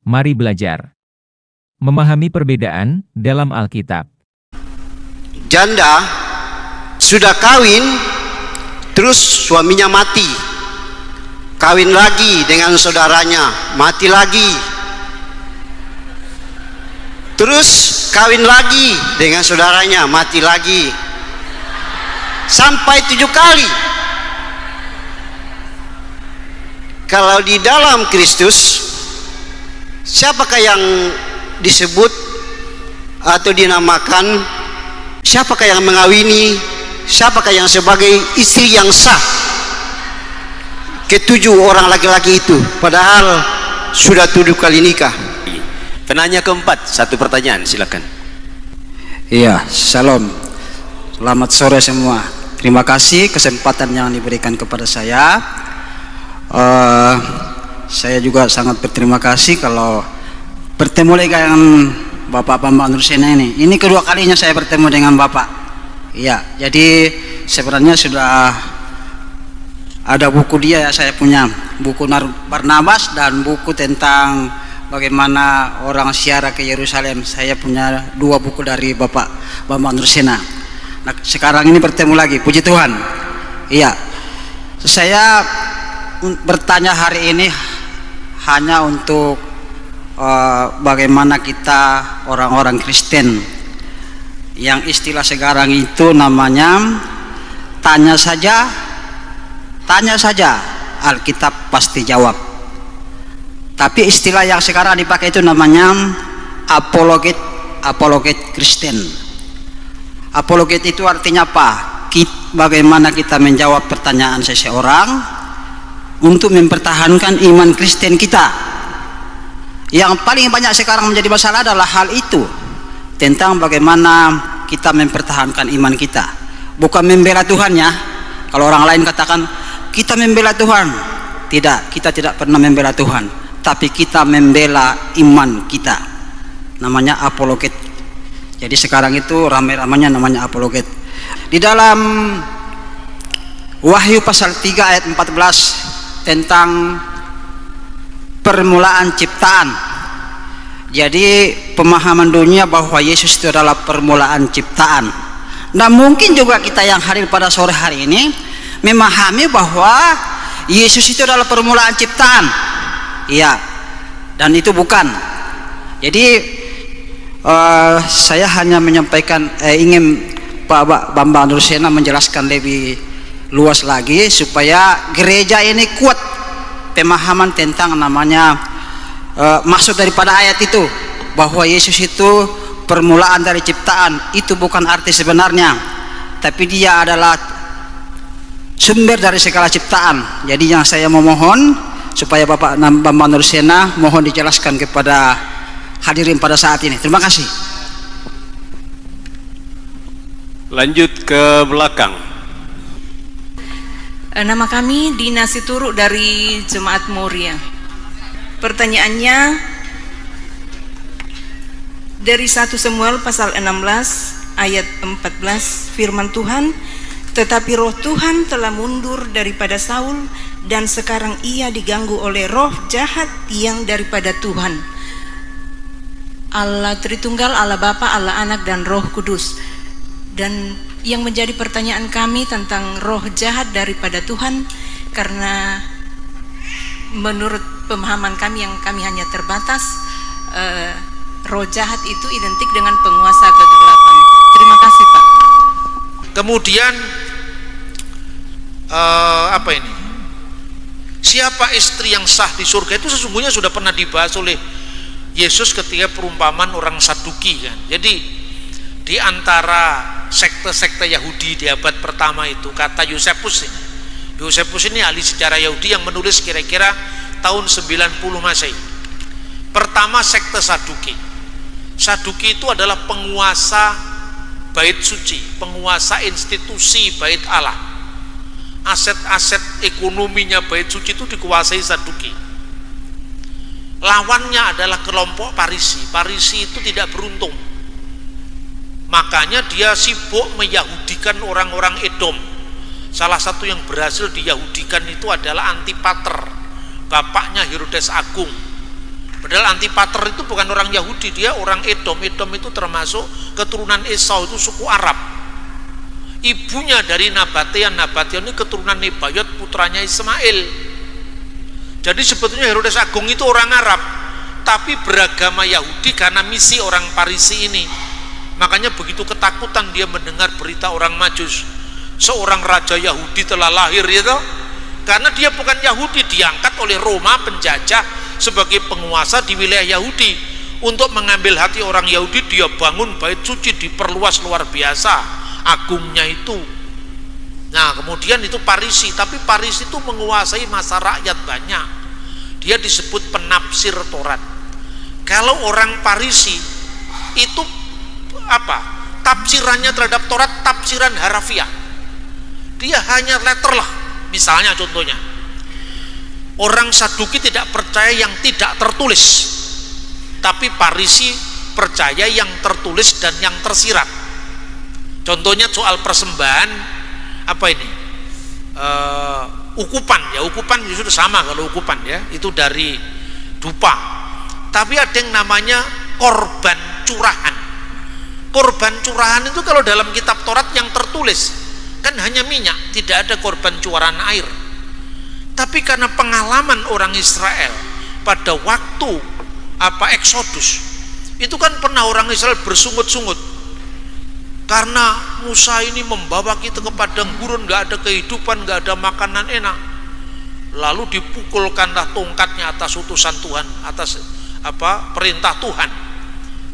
Mari belajar memahami perbedaan dalam Alkitab. Janda sudah kawin, terus suaminya mati, kawin lagi dengan saudaranya, mati lagi, terus kawin lagi dengan saudaranya, mati lagi, sampai 7 kali. Kalau di dalam Kristus, siapakah yang disebut atau dinamakan, siapakah yang mengawini, siapakah yang sebagai istri yang sah ke-7 orang laki-laki itu, padahal sudah 7 kali nikah? Penanya keempat, satu pertanyaan, silakan. Iya, shalom. Selamat sore semua. Terima kasih kesempatan yang diberikan kepada saya. Saya juga sangat berterima kasih kalau bertemu lagi dengan Bapak Bambang Nursena ini. Ini kedua kalinya saya bertemu dengan Bapak. Iya, jadi sebenarnya sudah ada buku dia ya, saya punya buku Barnabas dan buku tentang bagaimana orang ziarah ke Yerusalem. Saya punya 2 buku dari Bapak Bambang Nursena. Nah, sekarang ini bertemu lagi, puji Tuhan. Iya, saya bertanya hari ini hanya untuk bagaimana kita orang-orang Kristen yang istilah sekarang itu namanya tanya saja Alkitab pasti jawab. Tapi istilah yang sekarang dipakai itu namanya apologet Kristen. Apologet itu artinya apa? Bagaimana kita menjawab pertanyaan seseorang untuk mempertahankan iman Kristen kita. Yang paling banyak sekarang menjadi masalah adalah hal itu, tentang bagaimana kita mempertahankan iman kita, bukan membela Tuhan ya. Kalau orang lain katakan kita membela Tuhan, tidak, kita tidak pernah membela Tuhan, tapi kita membela iman kita, namanya apologet. Jadi sekarang itu ramai-ramainya namanya apologet. Di dalam Wahyu pasal 3 ayat 14 tentang permulaan ciptaan. Jadi pemahaman dunia bahwa Yesus itu adalah permulaan ciptaan. Nah, mungkin juga kita yang hadir pada sore hari ini memahami bahwa Yesus itu adalah permulaan ciptaan. Iya, dan itu bukan. Jadi saya hanya menyampaikan, ingin Pak Bambang Nursena menjelaskan lebih luas lagi supaya gereja ini kuat pemahaman tentang namanya maksud daripada ayat itu, bahwa Yesus itu permulaan dari ciptaan. Itu bukan arti sebenarnya, tapi dia adalah sumber dari segala ciptaan. Jadi yang saya memohon supaya Bapak Bambang Nursena mohon dijelaskan kepada hadirin pada saat ini. Terima kasih. Lanjut ke belakang. Nama kami Dina Situruk dari Jemaat Moria. Pertanyaannya dari 1 Samuel pasal 16 ayat 14, firman Tuhan, tetapi roh Tuhan telah mundur daripada Saul dan sekarang ia diganggu oleh roh jahat yang daripada Tuhan, Allah Tritunggal, Allah Bapa, Allah Anak dan Roh Kudus. Dan yang menjadi pertanyaan kami tentang roh jahat daripada Tuhan, karena menurut pemahaman kami yang kami hanya terbatas, roh jahat itu identik dengan penguasa kegelapan. Terima kasih Pak. Kemudian apa ini? Siapa istri yang sah di surga itu sesungguhnya sudah pernah dibahas oleh Yesus ketika perumpamaan orang Saduki kan. Jadi di antara sekte-sekte Yahudi di abad pertama itu, kata Yosefus ini ahli sejarah Yahudi yang menulis kira-kira tahun 90 Masehi. Pertama, sekte Saduki. Saduki itu adalah penguasa bait suci, penguasa institusi bait Allah. Aset-aset ekonominya bait suci itu dikuasai Saduki. Lawannya adalah kelompok Parisi. Parisi itu tidak beruntung, makanya dia sibuk meyahudikan orang-orang Edom. Salah satu yang berhasil diyahudikan itu adalah Antipater, bapaknya Herodes Agung. Padahal Antipater itu bukan orang Yahudi, dia orang Edom. Edom itu termasuk keturunan Esau, itu suku Arab. Ibunya dari Nabation, Nabation ini keturunan Nebayot, putranya Ismail. Jadi sebetulnya Herodes Agung itu orang Arab, tapi beragama Yahudi karena misi orang Parisi ini. Makanya begitu ketakutan dia mendengar berita orang Majus, seorang raja Yahudi telah lahir, gitu. Karena dia bukan Yahudi, diangkat oleh Roma penjajah sebagai penguasa di wilayah Yahudi. Untuk mengambil hati orang Yahudi, dia bangun bait suci, diperluas luar biasa agungnya itu. Nah, kemudian itu Parisi, tapi Parisi itu menguasai masa rakyat banyak. Dia disebut penafsir Taurat. Kalau orang Parisi itu apa? Tafsirannya terhadap Taurat tafsiran harafiah. Dia hanya letter lah. Misalnya contohnya, orang Saduki tidak percaya yang tidak tertulis, tapi Parisi percaya yang tertulis dan yang tersirat. Contohnya soal persembahan apa ini? Ukupan ya, ukupan itu sudah sama kalau ukupan ya, itu dari dupa. Tapi ada yang namanya korban curahan. Korban curahan itu kalau dalam kitab Taurat yang tertulis kan hanya minyak, tidak ada korban curahan air. Tapi karena pengalaman orang Israel pada waktu Eksodus, itu kan pernah orang Israel bersungut-sungut karena Musa ini membawa kita ke padang gurun, nggak ada kehidupan, nggak ada makanan enak. Lalu dipukulkanlah tongkatnya atas utusan Tuhan, atas perintah Tuhan.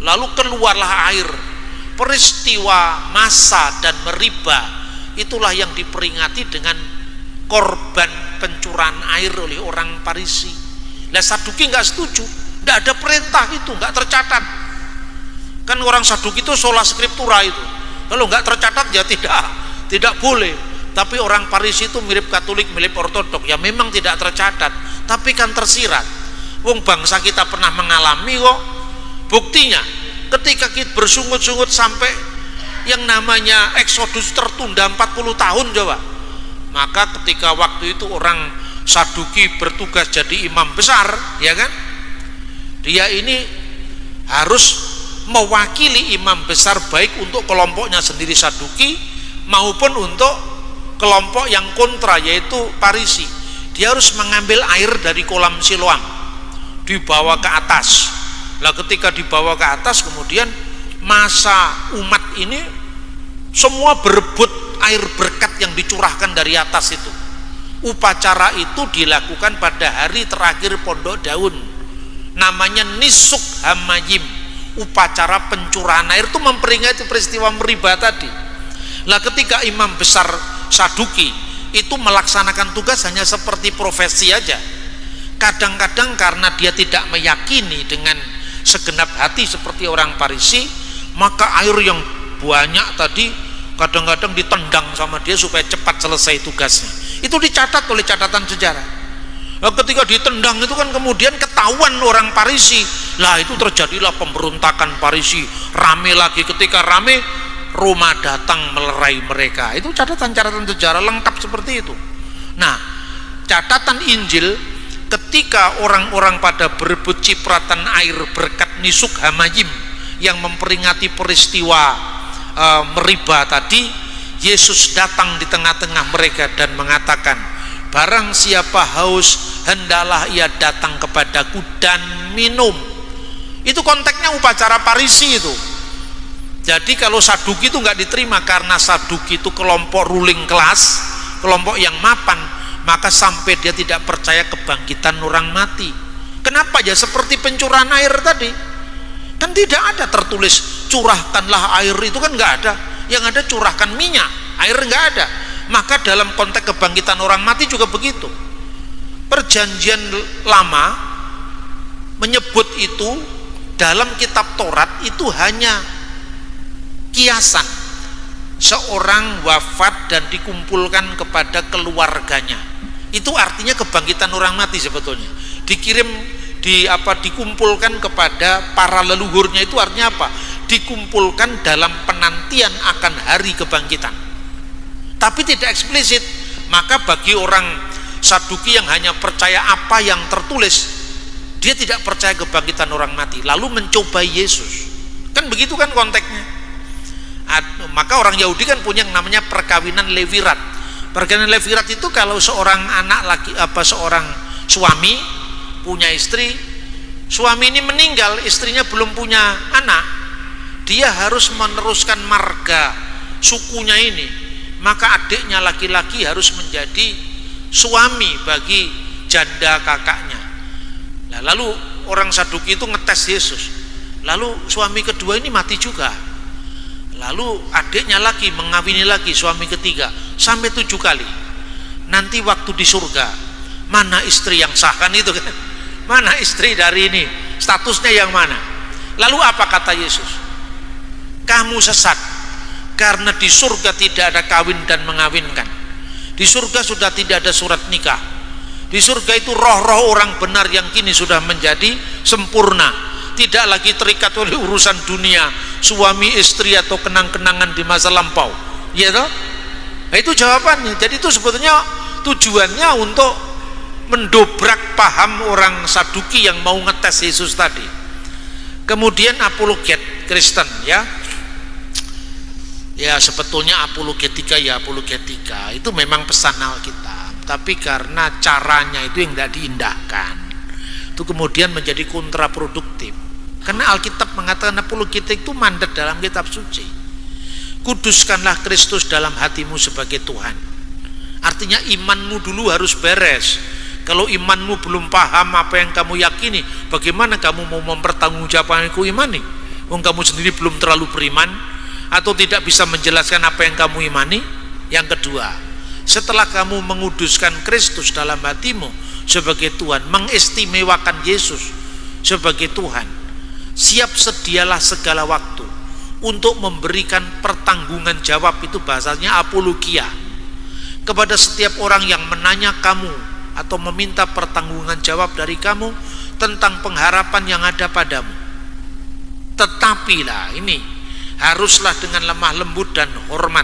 Lalu keluarlah air. Peristiwa Masa dan Meribah itulah yang diperingati dengan korban pencurahan air oleh orang Parisi. Lah Saduki nggak setuju, nggak ada perintah itu, nggak tercatat. Kan orang Saduki itu sola scriptura itu, kalau nggak tercatat ya tidak boleh. Tapi orang Parisi itu mirip Katolik, mirip Ortodok, ya memang tidak tercatat, tapi kan tersirat. Wong bangsa kita pernah mengalami kok. Buktinya ketika kita bersungut-sungut sampai yang namanya Eksodus tertunda 40 tahun coba. Maka ketika waktu itu orang Saduki bertugas jadi imam besar, ya kan? Dia ini harus mewakili imam besar baik untuk kelompoknya sendiri Saduki maupun untuk kelompok yang kontra yaitu Parisi. Dia harus mengambil air dari kolam Siloam, dibawa ke atas. Lah ketika dibawa ke atas kemudian masa umat ini semua berebut air berkat yang dicurahkan dari atas itu. Upacara itu dilakukan pada hari terakhir Pondok Daun, namanya Nisuk Hamayim. Upacara pencurahan air itu memperingati peristiwa Meribah tadi. Lah ketika imam besar Saduki itu melaksanakan tugas hanya seperti profesi aja. Kadang-kadang karena dia tidak meyakini dengan segenap hati seperti orang Parisi, maka air yang banyak tadi kadang-kadang ditendang sama dia supaya cepat selesai tugasnya. Itu dicatat oleh catatan sejarah. Nah, ketika ditendang itu kan kemudian ketahuan orang Parisi. Lah itu terjadilah pemberontakan Parisi. Rame lagi, ketika rame Roma datang melerai mereka. Itu catatan-catatan sejarah lengkap seperti itu. Nah, catatan Injil ketika orang-orang pada berebut cipratan air berkat Nisuk Hamayim yang memperingati peristiwa Meribah tadi, Yesus datang di tengah-tengah mereka dan mengatakan, barang siapa haus hendaklah ia datang kepadaku dan minum. Itu konteksnya upacara Parisi itu. Jadi kalau Saduki itu nggak diterima karena Saduki itu kelompok ruling class, kelompok yang mapan, maka sampai dia tidak percaya kebangkitan orang mati. Kenapa? Ya seperti pencurahan air tadi, kan tidak ada tertulis curahkanlah air, itu kan nggak ada. Yang ada curahkan minyak, air nggak ada. Maka dalam konteks kebangkitan orang mati juga begitu. Perjanjian lama menyebut itu dalam kitab Taurat itu hanya kiasan, seorang wafat dan dikumpulkan kepada keluarganya. Itu artinya kebangkitan orang mati sebetulnya. Dikumpulkan kepada para leluhurnya, itu artinya apa? Dikumpulkan dalam penantian akan hari kebangkitan. Tapi tidak eksplisit. Maka bagi orang Saduki yang hanya percaya apa yang tertulis, Dia tidak percaya kebangkitan orang mati, lalu mencobai Yesus. Kan begitu kan konteksnya. Maka orang Yahudi kan punya yang namanya perkawinan levirat. Perkawinan levirat itu kalau seorang anak laki, seorang suami punya istri, suami ini meninggal, istrinya belum punya anak, dia harus meneruskan marga sukunya ini. Maka adiknya laki-laki harus menjadi suami bagi janda kakaknya. Nah, lalu orang Saduki itu ngetes Yesus. Lalu suami kedua ini mati juga. Lalu adiknya lagi mengawini lagi suami ketiga sampai 7 kali. Nanti waktu di surga, mana istri yang sah, kan itu kan? Mana istri dari ini? Statusnya yang mana? Lalu apa kata Yesus? Kamu sesat, karena di surga tidak ada kawin dan mengawinkan. Di surga sudah tidak ada surat nikah. Di surga itu roh-roh orang benar yang kini sudah menjadi sempurna, tidak lagi terikat oleh urusan dunia, suami istri atau kenang-kenangan di masa lampau. Ya toh? Nah, itu jawabannya. Jadi itu sebetulnya tujuannya untuk mendobrak paham orang Saduki yang mau ngetes Yesus tadi. Kemudian apologet Kristen, ya. Ya sebetulnya apologetika ya apologetika itu memang pesan Alkitab, tapi karena caranya itu yang tidak diindahkan, itu kemudian menjadi kontraproduktif. Karena Alkitab mengatakan apologetik itu mandat dalam kitab suci. Kuduskanlah Kristus dalam hatimu sebagai Tuhan. Artinya imanmu dulu harus beres. Kalau imanmu belum paham apa yang kamu yakini, bagaimana kamu mau mempertanggungjawabkan aku imani? Wong kamu sendiri belum terlalu beriman, atau tidak bisa menjelaskan apa yang kamu imani. Yang kedua, setelah kamu menguduskan Kristus dalam hatimu sebagai Tuhan, mengistimewakan Yesus sebagai Tuhan, siap sedialah segala waktu untuk memberikan pertanggungan jawab, itu bahasanya apologia, kepada setiap orang yang menanya kamu atau meminta pertanggungan jawab dari kamu tentang pengharapan yang ada padamu. Tetapi lah ini haruslah dengan lemah lembut dan hormat,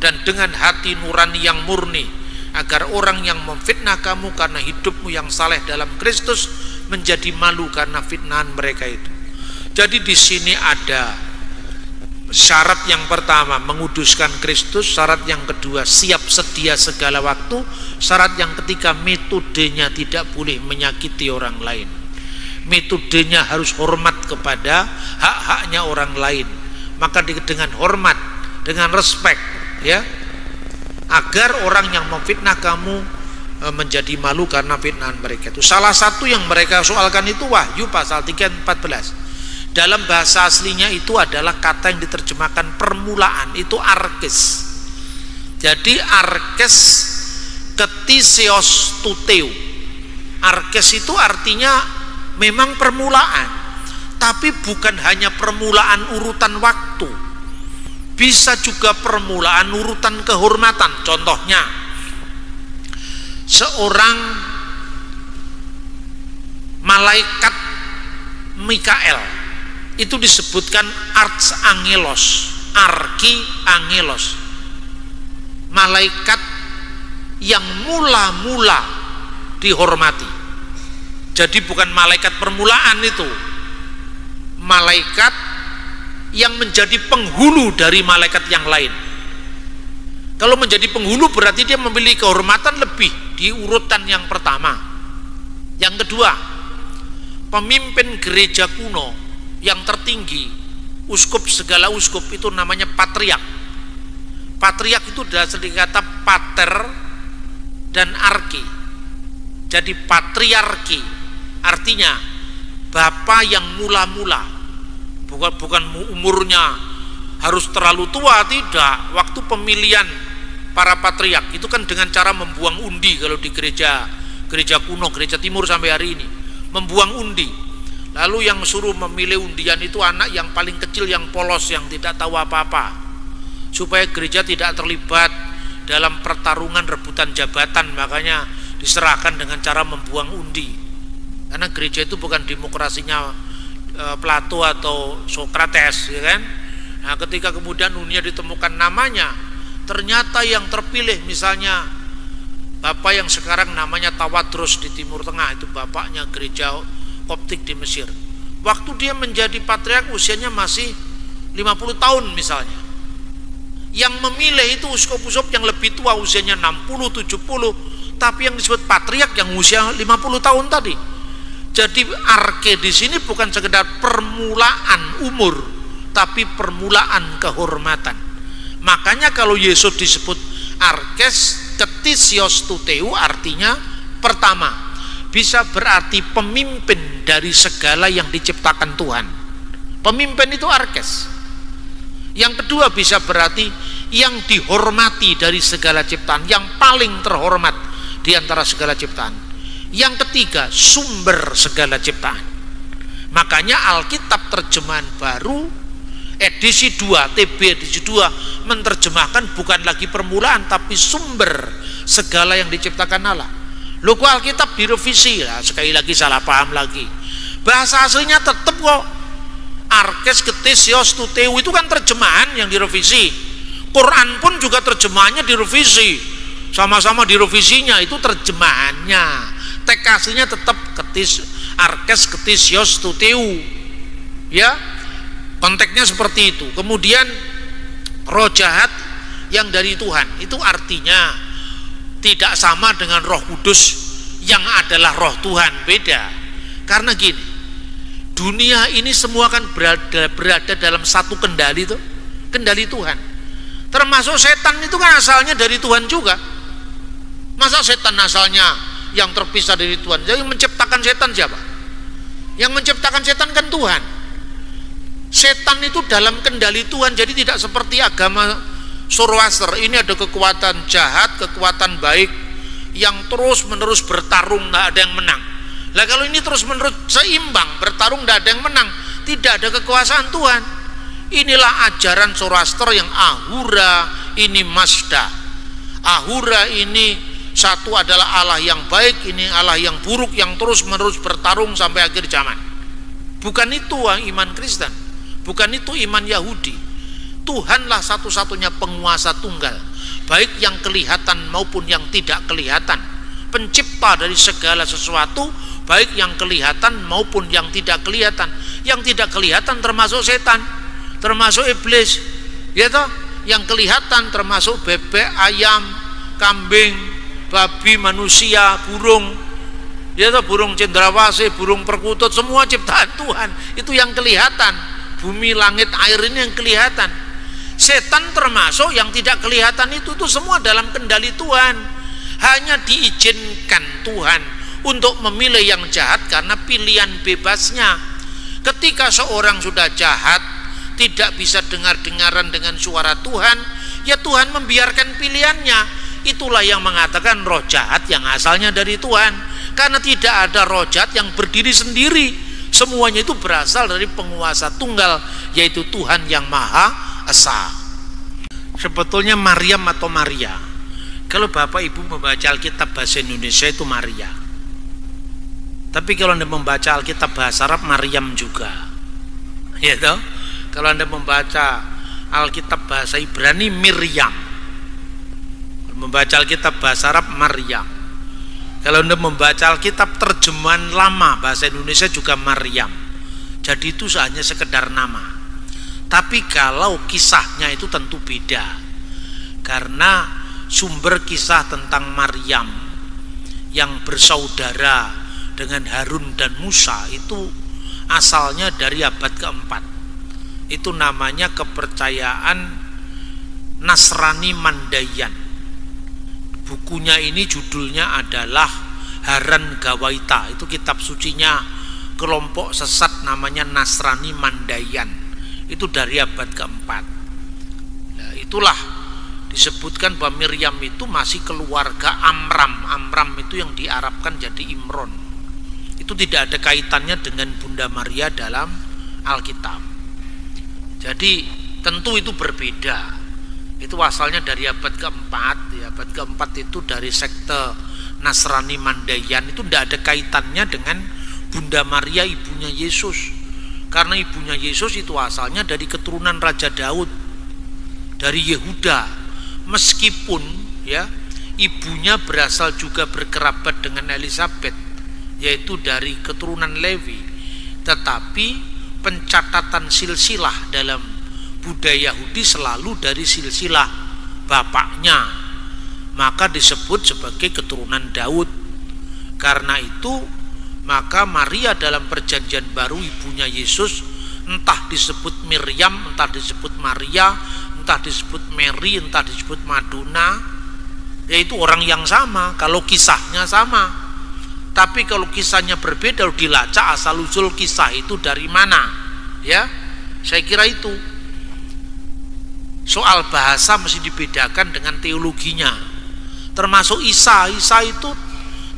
dan dengan hati nurani yang murni, agar orang yang memfitnah kamu karena hidupmu yang saleh dalam Kristus menjadi malu karena fitnahan mereka itu. Jadi di sini ada syarat yang pertama, menguduskan Kristus. Syarat yang kedua, siap sedia segala waktu. Syarat yang ketiga, metodenya tidak boleh menyakiti orang lain. Metodenya harus hormat kepada hak-haknya orang lain. Maka dengan hormat, dengan respect, ya, agar orang yang memfitnah kamu menjadi malu karena fitnahan mereka itu. Salah satu yang mereka soalkan itu Wahyu pasal 3:14. Dalam bahasa aslinya itu adalah kata yang diterjemahkan permulaan, itu arkes. Jadi arkes ketisios tuteu. Arkes itu artinya memang permulaan, tapi bukan hanya permulaan urutan waktu, bisa juga permulaan urutan kehormatan. Contohnya, seorang malaikat Mikael itu disebutkan archangelos, arkiangelos, malaikat yang mula-mula dihormati. Jadi bukan malaikat permulaan, itu malaikat yang menjadi penghulu dari malaikat yang lain. Kalau menjadi penghulu berarti dia memiliki kehormatan lebih di urutan yang pertama. Yang kedua, pemimpin gereja kuno yang tertinggi, uskup segala uskup, itu namanya patriark. Patriark itu dari kata pater dan arki. Jadi patriarki artinya bapak yang mula-mula, bukan umurnya harus terlalu tua, tidak. Waktu pemilihan para patriark itu kan dengan cara membuang undi. Kalau di gereja kuno, gereja timur sampai hari ini membuang undi. Lalu yang suruh memilih undian itu anak yang paling kecil, yang polos, yang tidak tahu apa-apa, supaya gereja tidak terlibat dalam pertarungan rebutan jabatan. Makanya diserahkan dengan cara membuang undi, karena gereja itu bukan demokrasinya Plato atau Sokrates, ya kan? Nah, ketika kemudian dunia ditemukan namanya, ternyata yang terpilih misalnya bapak yang sekarang namanya Tawadros di Timur Tengah, itu bapaknya gereja Koptik di Mesir. Waktu dia menjadi patriark usianya masih 50 tahun misalnya. Yang memilih itu uskup-uskup yang lebih tua usianya 60, 70, tapi yang disebut patriark yang usia 50 tahun tadi. Jadi arke di sini bukan sekedar permulaan umur, tapi permulaan kehormatan. Makanya kalau Yesus disebut arkes ketisios tuteu, artinya pertama bisa berarti pemimpin dari segala yang diciptakan Tuhan. Pemimpin itu arkes. Yang kedua bisa berarti yang dihormati dari segala ciptaan, yang paling terhormat di antara segala ciptaan. Yang ketiga, sumber segala ciptaan. Makanya Alkitab terjemahan baru edisi 2, TB edisi 2 menerjemahkan bukan lagi permulaan tapi sumber segala yang diciptakan Allah. Loh kok Alkitab direvisi? Nah, sekali lagi salah paham lagi. Bahasa aslinya tetap kok. Arkes ketisios tuteu itu kan terjemahan yang direvisi. Quran pun juga terjemahannya direvisi. Sama-sama direvisinya, itu terjemahannya. Teks aslinya tetap arkes ketisios tuteu. Ya. Konteksnya seperti itu. Kemudian roh jahat yang dari Tuhan itu artinya tidak sama dengan Roh Kudus yang adalah roh Tuhan, beda. Karena gini, dunia ini semua kan berada dalam satu kendali tuh, kendali Tuhan. Termasuk setan itu kan asalnya dari Tuhan juga. Masa setan asalnya yang terpisah dari Tuhan? Jadi menciptakan setan siapa? Yang menciptakan setan kan Tuhan. Setan itu dalam kendali Tuhan, jadi tidak seperti agama Zoroaster. Ini ada kekuatan jahat, kekuatan baik yang terus menerus bertarung, tidak ada yang menang. Lah kalau ini terus menerus seimbang, bertarung tidak ada yang menang, tidak ada kekuasaan Tuhan. Inilah ajaran Zoroaster yang Ahura, ini Mazda. Ahura ini satu adalah Allah yang baik, ini Allah yang buruk yang terus menerus bertarung sampai akhir zaman. Bukan itu iman Kristen, bukan itu iman Yahudi. Tuhanlah satu-satunya penguasa tunggal, baik yang kelihatan maupun yang tidak kelihatan, pencipta dari segala sesuatu, baik yang kelihatan maupun yang tidak kelihatan. Yang tidak kelihatan termasuk setan, termasuk iblis, ya toh? Yang kelihatan termasuk bebek, ayam, kambing, babi, manusia, burung, ya toh? Burung cendrawasih, burung perkutut, semua ciptaan Tuhan. Itu yang kelihatan. Bumi, langit, air ini yang kelihatan. Setan termasuk yang tidak kelihatan, itu semua dalam kendali Tuhan. Hanya diizinkan Tuhan untuk memilih yang jahat karena pilihan bebasnya. Ketika seorang sudah jahat, tidak bisa dengar-dengaran dengan suara Tuhan, ya Tuhan membiarkan pilihannya. Itulah yang mengatakan roh jahat yang asalnya dari Tuhan. Karena tidak ada roh jahat yang berdiri sendiri. Semuanya itu berasal dari penguasa tunggal, yaitu Tuhan yang Maha Esa. Sebetulnya Maryam atau Maria, kalau Bapak Ibu membaca Alkitab bahasa Indonesia itu Maria, tapi kalau Anda membaca Alkitab bahasa Arab Maryam juga, ya toh? Kalau Anda membaca Alkitab bahasa Ibrani Miriam, membaca Alkitab bahasa Arab Maryam. Kalau Anda membaca Alkitab terjemahan lama bahasa Indonesia juga Maryam. Jadi itu hanya sekedar nama. Tapi kalau kisahnya itu tentu beda. Karena sumber kisah tentang Maryam yang bersaudara dengan Harun dan Musa itu asalnya dari abad keempat. Itu namanya kepercayaan Nasrani Mandayan. Bukunya ini judulnya adalah Haran Gawaita. Itu kitab sucinya kelompok sesat namanya Nasrani Mandayan. Itu dari abad keempat. Nah, itulah disebutkan bahwa Miriam itu masih keluarga Amram. Amram itu yang diarabkan jadi Imron. Itu tidak ada kaitannya dengan Bunda Maria dalam Alkitab. Jadi tentu itu berbeda. Itu asalnya dari abad keempat. Ya, abad keempat itu dari sekte Nasrani Mandayan. Itu tidak ada kaitannya dengan Bunda Maria ibunya Yesus. Karena ibunya Yesus itu asalnya dari keturunan Raja Daud, dari Yehuda. Meskipun ya ibunya berasal juga berkerabat dengan Elizabeth, yaitu dari keturunan Lewi, tetapi pencatatan silsilah dalam budaya Yahudi selalu dari silsilah bapaknya, maka disebut sebagai keturunan Daud. Karena itu maka Maria dalam perjanjian baru, ibunya Yesus, entah disebut Miriam, entah disebut Maria, entah disebut Mary, entah disebut Madonna, yaitu orang yang sama kalau kisahnya sama. Tapi kalau kisahnya berbeda, dilacak asal usul kisah itu dari mana, ya. Saya kira itu. Soal bahasa mesti dibedakan dengan teologinya. Termasuk Isa itu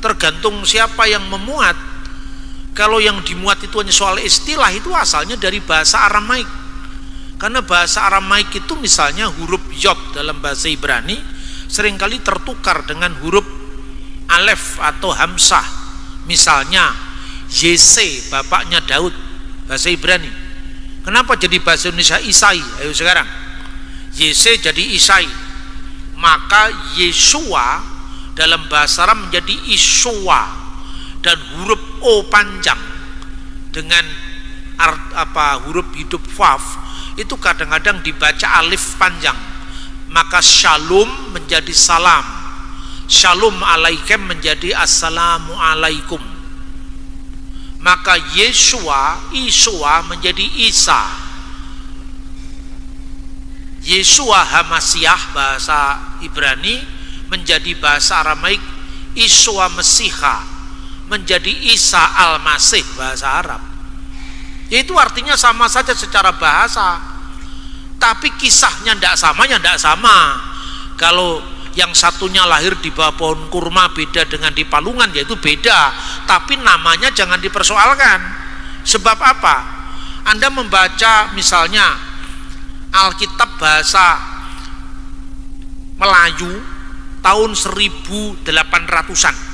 tergantung siapa yang memuat. Kalau yang dimuat itu hanya soal istilah, itu asalnya dari bahasa Aramaik. Karena bahasa Aramaik itu misalnya huruf Yod dalam bahasa Ibrani seringkali tertukar dengan huruf Alef atau Hamzah. Misalnya Yese, bapaknya Daud, bahasa Ibrani. Kenapa jadi bahasa Indonesia Isai? Ayo sekarang. Yese jadi Isai. Maka Yesua dalam bahasa Arab menjadi Isua, dan huruf O panjang dengan huruf hidup Waf itu kadang-kadang dibaca alif panjang, maka Shalom menjadi salam, Shalom alaikum menjadi assalamu alaikum. Maka Yesua, Isua menjadi Isa. Yesua Hamasiah bahasa Ibrani menjadi bahasa Aramaik Isua Mesiha menjadi Isa Al-Masih bahasa Arab. Itu artinya sama saja secara bahasa, tapi kisahnya tidak sama, ya tidak sama. Kalau yang satunya lahir di bawah pohon kurma beda dengan di Palungan, yaitu beda, tapi namanya jangan dipersoalkan. Sebab apa? Anda membaca misalnya Alkitab bahasa Melayu tahun 1800-an,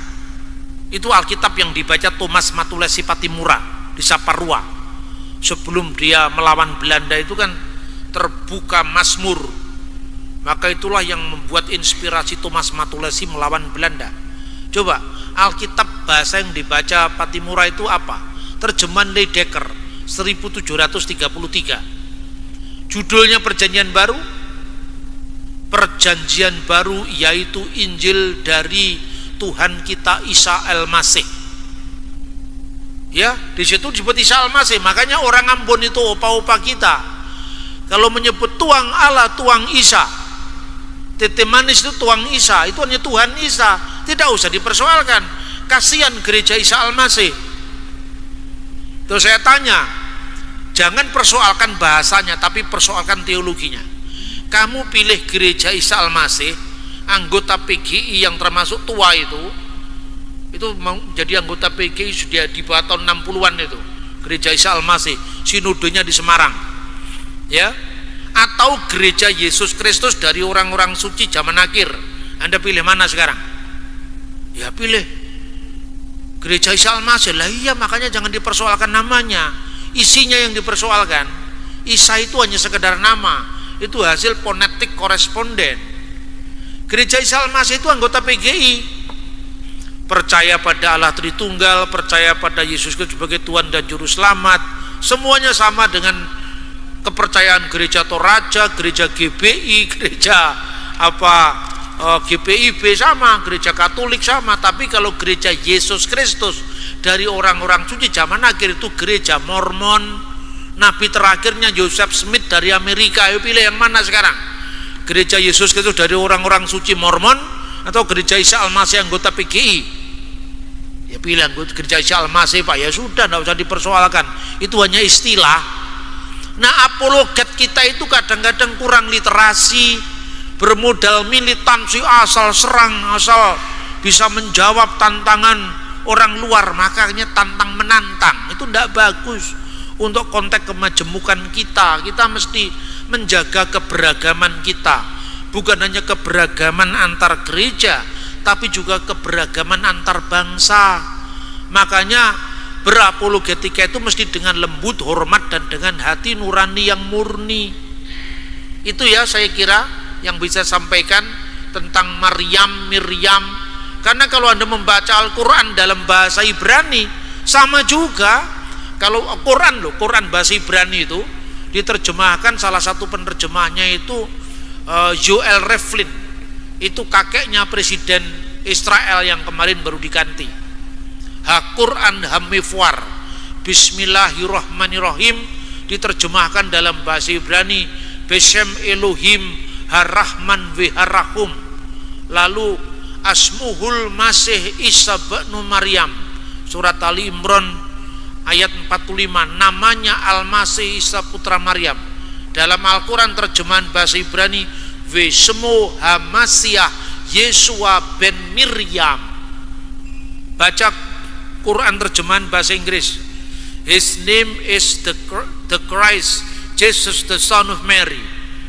itu Alkitab yang dibaca Thomas Matulesi Patimura di Saparua. Sebelum dia melawan Belanda itu kan terbuka Mazmur, maka itulah yang membuat inspirasi Thomas Matulesi melawan Belanda. Coba Alkitab bahasa yang dibaca Patimura itu apa? Terjemahan Leidecker 1733. Judulnya Perjanjian Baru. Perjanjian Baru yaitu Injil dari Tuhan kita Isa Al-Masih. Ya, di situ disebut Isa Al-Masih. Makanya orang Ambon itu opa-opa kita kalau menyebut tuang Allah, tuang Isa, tete manis itu tuang Isa, itu hanya Tuhan Isa, tidak usah dipersoalkan. Kasihan gereja Isa Al-Masih. Terus saya tanya, jangan persoalkan bahasanya, tapi persoalkan teologinya. Kamu pilih gereja Isa Al-Masih, anggota PGI yang termasuk tua itu jadi anggota PGI sudah di bawah tahun 60-an itu, gereja Isa Al-Masih, sinodenya di Semarang, ya. Atau gereja Yesus Kristus dari orang-orang suci zaman akhir, Anda pilih mana sekarang? Ya pilih gereja Isa Al-Masih. Lah iya, makanya jangan dipersoalkan namanya, isinya yang dipersoalkan. Isa itu hanya sekedar nama, itu hasil fonetik koresponden. Gereja Isa Al-Masih itu anggota PGI, percaya pada Allah Tritunggal, percaya pada Yesus Kristus sebagai Tuhan dan Juru Selamat, semuanya sama dengan kepercayaan gereja Toraja, gereja GBI, gereja GPIB sama, gereja Katolik sama. Tapi kalau gereja Yesus Kristus dari orang-orang suci zaman akhir itu gereja Mormon, nabi terakhirnya Joseph Smith dari Amerika. Ayo pilih yang mana sekarang? Gereja Yesus Kristus dari orang-orang suci Mormon atau gereja Isa Al-Masih anggota PGI? Ya pilih gereja Isa Al-Masih, Pak. Ya sudah, tidak usah dipersoalkan, itu hanya istilah. Nah, apologet kita itu kadang-kadang kurang literasi, bermodal militansi, asal serang, asal bisa menjawab tantangan orang luar, makanya tantang menantang. Itu tidak bagus untuk konteks kemajemukan kita. Kita mesti menjaga keberagaman kita, bukan hanya keberagaman antar gereja, tapi juga keberagaman antar bangsa. Makanya berapologetika itu mesti dengan lembut, hormat, dan dengan hati nurani yang murni. Itu ya saya kira yang bisa sampaikan tentang Miriam. Karena kalau Anda membaca Al-Quran dalam bahasa Ibrani, sama juga. Kalau Quran bahasa Ibrani itu diterjemahkan, salah satu penerjemahnya itu Joel Revlin, itu kakeknya Presiden Israel yang kemarin baru diganti. Ha-Quran Hamifwar, Bismillahirrahmanirrahim, diterjemahkan dalam bahasa Ibrani Beshem Elohim Harrahman Viharahum. Lalu Asmuhul Masih Isa bin Maryam, surat Ali Imran ayat 45, namanya Al-Masih Isa putra Maryam. Dalam Al-Quran terjemahan bahasa Ibrani Vesemu Hamasiah Yesua ben Miriam. Baca Quran terjemahan bahasa Inggris, His name is the Christ, Jesus the Son of Mary.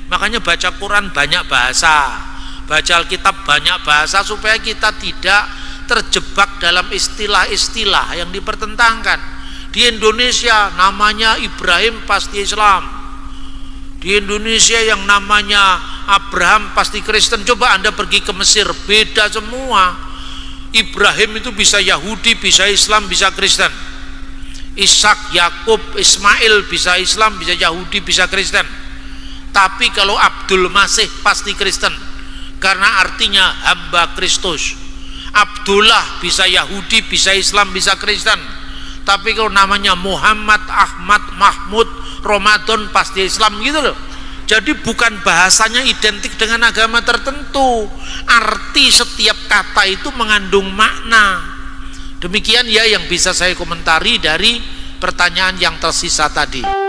Makanya baca Quran banyak bahasa, baca Alkitab banyak bahasa, supaya kita tidak terjebak dalam istilah-istilah yang dipertentangkan. Di Indonesia namanya Ibrahim pasti Islam, di Indonesia yang namanya Abraham pasti Kristen. Coba Anda pergi ke Mesir, beda semua. Ibrahim itu bisa Yahudi, bisa Islam, bisa Kristen. Ishak, Yakub, Ismail bisa Islam, bisa Yahudi, bisa Kristen. Tapi kalau Abdul Masih pasti Kristen, karena artinya hamba Kristus. Abdullah bisa Yahudi, bisa Islam, bisa Kristen. Tapi kalau namanya Muhammad, Ahmad, Mahmud, Ramadan pasti Islam, gitu loh. Jadi bukan bahasanya identik dengan agama tertentu. Arti setiap kata itu mengandung makna. Demikian ya yang bisa saya komentari dari pertanyaan yang tersisa tadi.